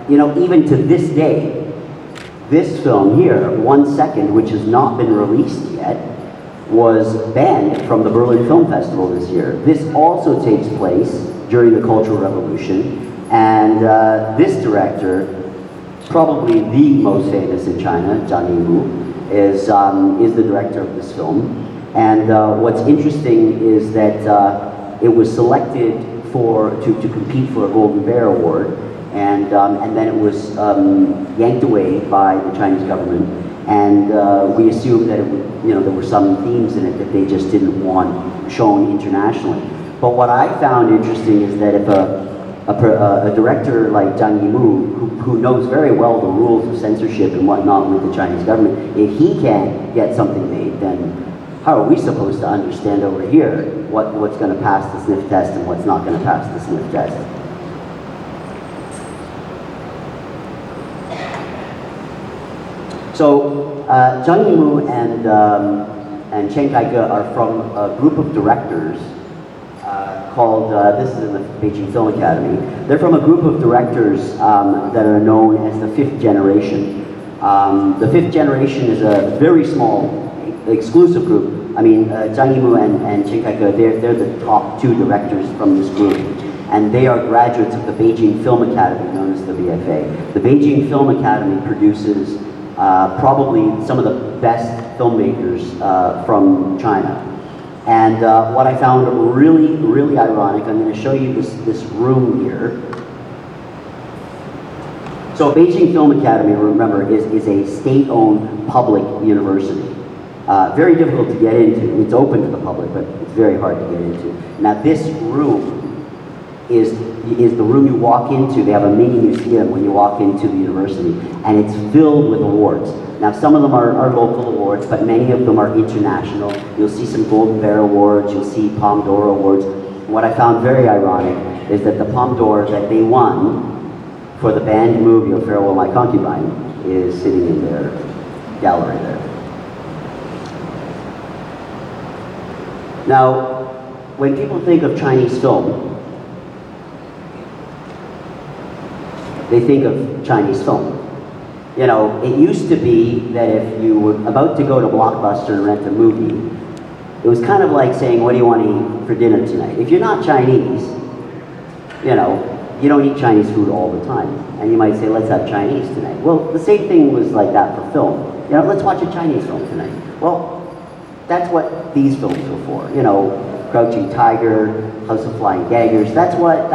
you know, even to this day, this film here, 1 Second, which has not been released yet, was banned from the Berlin Film Festival this year. This also takes place during the Cultural Revolution, and this director, probably the most famous in China, Zhang Yimou, is the director of this film. And what's interesting is that it was selected to compete for a Golden Bear Award, and then it was yanked away by the Chinese government. And we assumed that it would, you know, there were some themes in it that they just didn't want shown internationally. But what I found interesting is that if a director like Zhang Yimou, who knows very well the rules of censorship and whatnot with the Chinese government, if he can't get something made, then how are we supposed to understand over here what's going to pass the sniff test and what's not going to pass the sniff test? So Zhang Yimou and Chen Kaige are from a group of directors called, this is in the Beijing Film Academy. They're from a group of directors that are known as the Fifth Generation. The Fifth Generation is a very small, exclusive group. I mean, Zhang Yimou and Chen Kaige, they're the top 2 directors from this group. And they are graduates of the Beijing Film Academy, known as the BFA. The Beijing Film Academy produces probably some of the best filmmakers from China. And what I found really, really ironic, I'm going to show you this room here. So Beijing Film Academy, remember, is a state-owned public university. Very difficult to get into. It's open to the public, but it's very hard to get into. Now this room is the room you walk into. They have a mini museum when you walk into the university, and it's filled with awards. Now some of them are local awards, but many of them are international. You'll see some Golden Bear Awards, you'll see Palme d'Or Awards. What I found very ironic is that the Palme d'Or that they won for the banned movie of Farewell My Concubine is sitting in their gallery there. Now, when people think of Chinese film, they think of Chinese film. You know, it used to be that if you were about to go to Blockbuster and rent a movie, it was kind of like saying, what do you want to eat for dinner tonight? If you're not Chinese, you know, you don't eat Chinese food all the time. And you might say, let's have Chinese tonight. Well, the same thing was like that for film. You know, let's watch a Chinese film tonight. Well, that's what these films were for. You know, Crouching Tiger, House of Flying Daggers, that's what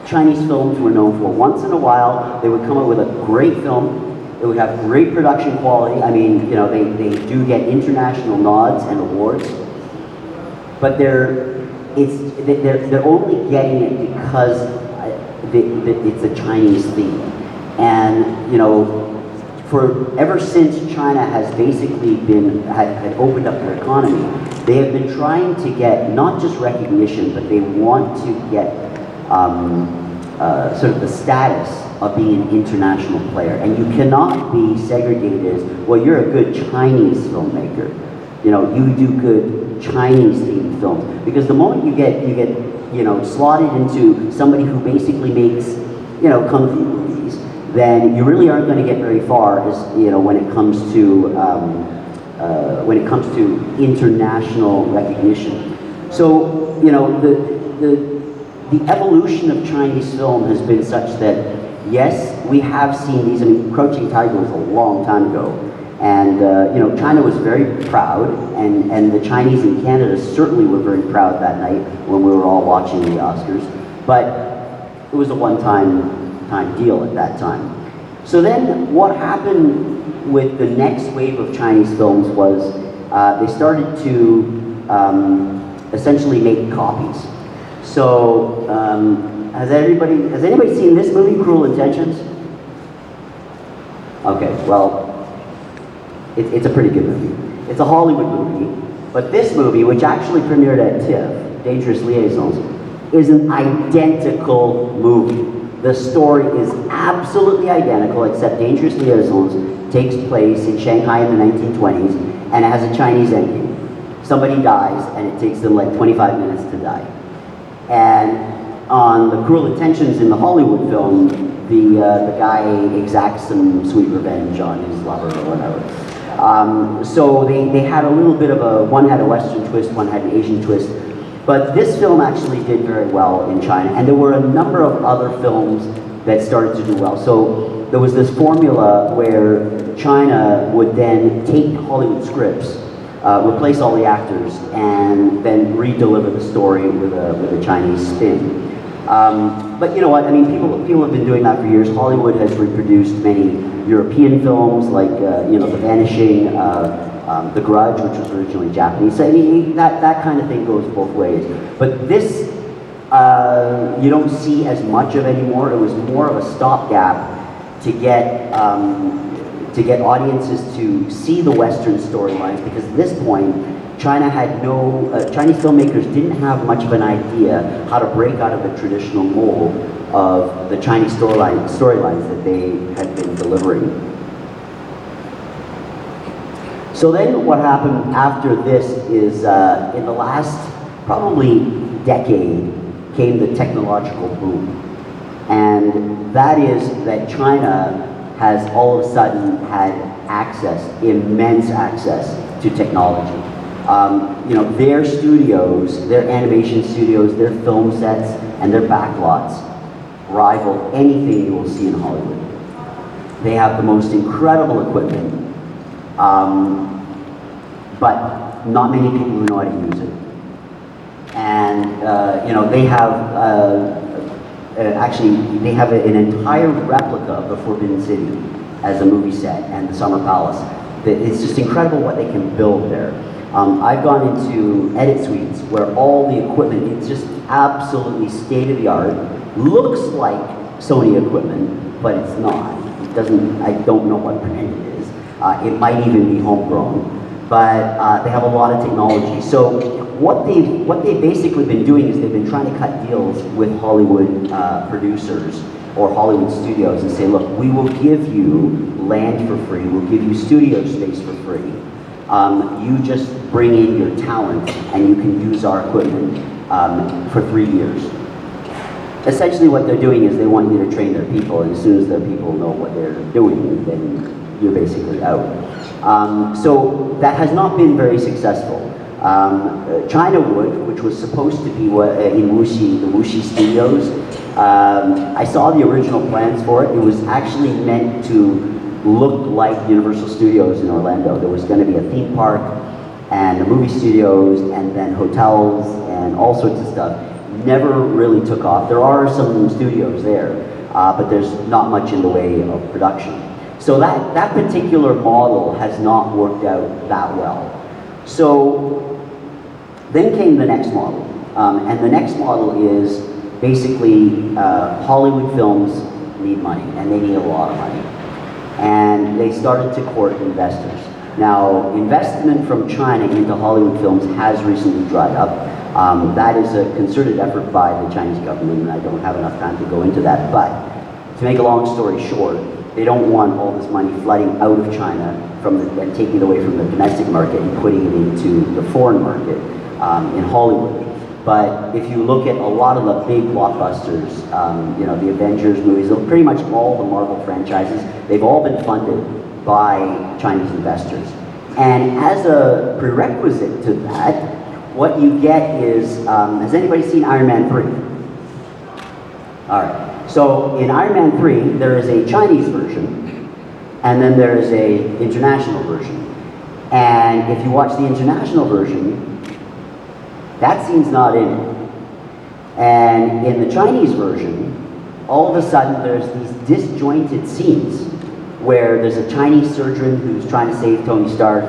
Chinese films were known for. Once in a while, they would come up with a great film. It would have great production quality. I mean, you know, they do get international nods and awards, but they're only getting it because it's a Chinese theme. And you know, ever since China has basically had opened up their economy, they have been trying to get not just recognition, but they want to get sort of the status of being an international player. And you cannot be segregated as, well, you're a good Chinese filmmaker. You know, you do good Chinese themed films. Because the moment you get you know, slotted into somebody who basically makes, you know, kung fu movies, then you really aren't going to get very far, as you know, when it comes to international recognition. So you know, the evolution of Chinese film has been such that yes, we have seen these. I mean, Crouching Tiger was a long time ago, and you know, China was very proud, and the Chinese in Canada certainly were very proud that night when we were all watching the Oscars. But it was a one-time deal at that time. So then what happened with the next wave of Chinese films was they started to essentially make copies. So has anybody seen this movie, Cruel Intentions? Okay, well, it's a pretty good movie. It's a Hollywood movie, but this movie, which actually premiered at TIFF, Dangerous Liaisons, is an identical movie. The story is absolutely identical, except Dangerous Liaisons takes place in Shanghai in the 1920s, and it has a Chinese ending. Somebody dies, and it takes them like 25 minutes to die. And on the cruel intentions in the Hollywood film, the guy exacts some sweet revenge on his lover or whatever. So they had a little bit of one had a Western twist, one had an Asian twist. But this film actually did very well in China, and there were a number of other films that started to do well. So there was this formula where China would then take Hollywood scripts, replace all the actors, and then re-deliver the story with a Chinese spin. But you know what? I mean, people have been doing that for years. Hollywood has reproduced many European films, like you know, The Vanishing, The Grudge, which was originally Japanese. So I mean, that kind of thing goes both ways. But this, you don't see as much of anymore. It was more of a stopgap to get audiences to see the Western storylines, because at this point, China had no, Chinese filmmakers didn't have much of an idea how to break out of the traditional mold of the Chinese storylines that they had been delivering. So then what happened after this is, in the last probably decade, came the technological boom. And that is that China has all of a sudden had access, immense access to technology. You know, their studios, their animation studios, their film sets, and their backlots rival anything you will see in Hollywood. They have the most incredible equipment, but not many people who know how to use it. And you know, they have actually they have an entire replica of the Forbidden City as a movie set, and the Summer Palace. It's just incredible what they can build there. I've gone into edit suites where all the equipment, it's just absolutely state-of-the-art, looks like Sony equipment, but it's not. It doesn't, I don't know what brand it is. It might even be homegrown, but they have a lot of technology. So what they've basically been doing is they've been trying to cut deals with Hollywood producers or Hollywood studios and say, look, we will give you land for free, we'll give you studio space for free. You just bring in your talent and you can use our equipment for 3 years. Essentially what they're doing is they want you to train their people, and as soon as their people know what they're doing, then you're basically out. So that has not been very successful. China Wood, which was supposed to be in Wuxi, the Wuxi Studios, I saw the original plans for it. It was actually meant to look like Universal Studios in Orlando. There was going to be a theme park and the movie studios and then hotels and all sorts of stuff. Never really took off. There are some studios there, but there's not much in the way of production. So that particular model has not worked out that well. So then came the next model, and the next model is basically Hollywood films need money, and they need a lot of money. And they started to court investors. Now, investment from China into Hollywood films has recently dried up. That is a concerted effort by the Chinese government, and I don't have enough time to go into that. But to make a long story short, they don't want all this money flooding out of China and taking it away from the domestic market and putting it into the foreign market in Hollywood. But if you look at a lot of the big blockbusters, you know, the Avengers movies, pretty much all the Marvel franchises, they've all been funded by Chinese investors. And as a prerequisite to that, what you get is, has anybody seen Iron Man 3? All right, so in Iron Man 3, there is a Chinese version, and then there is a international version. And if you watch the international version, that scene's not in it. And in the Chinese version, all of a sudden there's these disjointed scenes where there's a Chinese surgeon who's trying to save Tony Stark,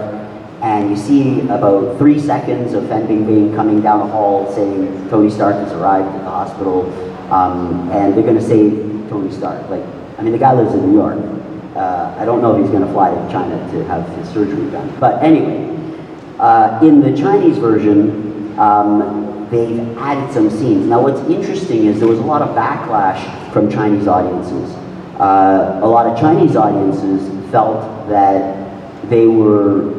and you see about 3 seconds of Fan Bingbing coming down the hall saying Tony Stark has arrived at the hospital, and they're going to save Tony Stark. Like, I mean, the guy lives in New York. I don't know if he's going to fly to China to have his surgery done. But anyway, in the Chinese version, they've added some scenes. Now what's interesting is there was a lot of backlash from Chinese audiences. A lot of Chinese audiences felt that they were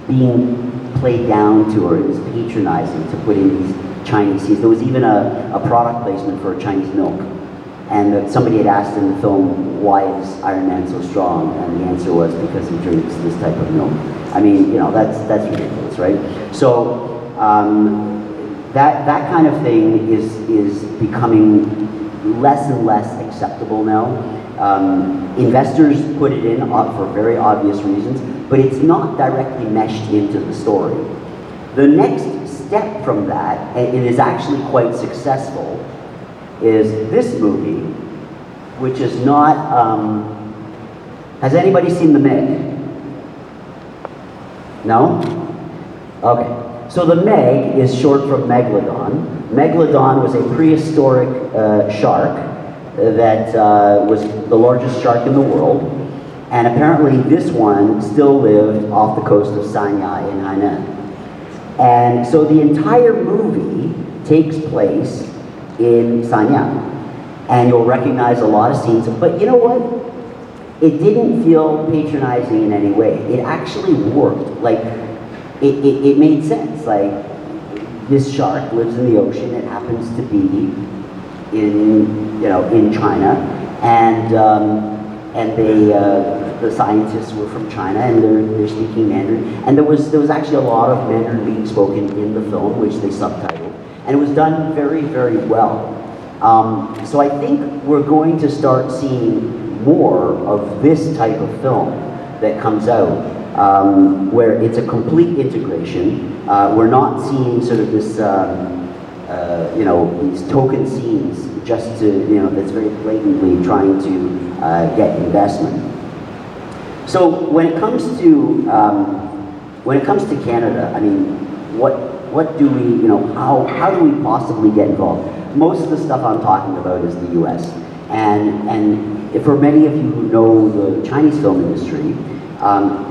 being played down to, or it was patronizing to put in these Chinese scenes. There was even a product placement for Chinese milk. And somebody had asked in the film, why is Iron Man so strong? And the answer was because he drinks this type of milk. I mean, you know, that's ridiculous, right? So that kind of thing is becoming less and less acceptable now. Investors put it in for very obvious reasons, but it's not directly meshed into the story. The next step from that, and it is actually quite successful, is this movie, which is not, has anybody seen The Meg? No? Okay. So the Meg is short from Megalodon. Megalodon was a prehistoric shark that was the largest shark in the world. And apparently this one still lived off the coast of Sanya in Hainan. And so the entire movie takes place in Sanya. And you'll recognize a lot of scenes, but you know what? It didn't feel patronizing in any way. It actually worked. Like, it made sense. Like, this shark lives in the ocean. It happens to be in China, and the scientists were from China, and they're speaking Mandarin. And there was actually a lot of Mandarin being spoken in the film, which they subtitled, and it was done very, very well. So I think we're going to start seeing more of this type of film that comes out, where it's a complete integration. We're not seeing sort of this, these token scenes just to, that's very blatantly trying to get investment. So when it comes to Canada, I mean, what do we, how do we possibly get involved? Most of the stuff I'm talking about is the U.S. And for many of you who know the Chinese film industry,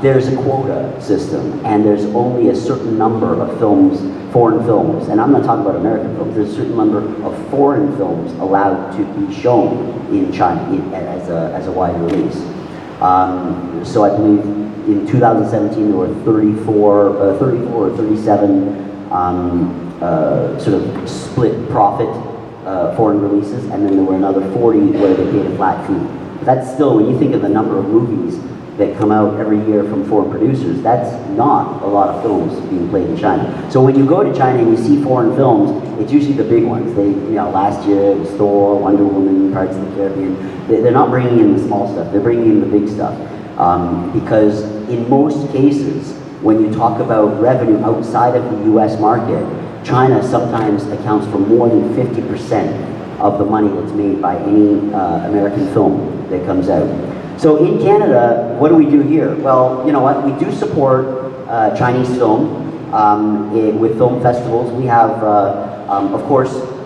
there's a quota system, and there's only a certain number of films, foreign films, and I'm not talking about American films, there's a certain number of foreign films allowed to be shown in China as a wide release. So I believe in 2017 there were 34 or 37 sort of split profit foreign releases, and then there were another 40 where they paid a flat fee. That's still, when you think of the number of movies that come out every year from foreign producers, that's not a lot of films being played in China. So when you go to China and you see foreign films, it's usually the big ones. Last year it was Thor, Wonder Woman, Pirates of the Caribbean. They're not bringing in the small stuff, they're bringing in the big stuff. Because in most cases, when you talk about revenue outside of the US market, China sometimes accounts for more than 50% of the money that's made by any American film that comes out. So in Canada, what do we do here? Well, you know what? We do support Chinese film with film festivals. We have, of course,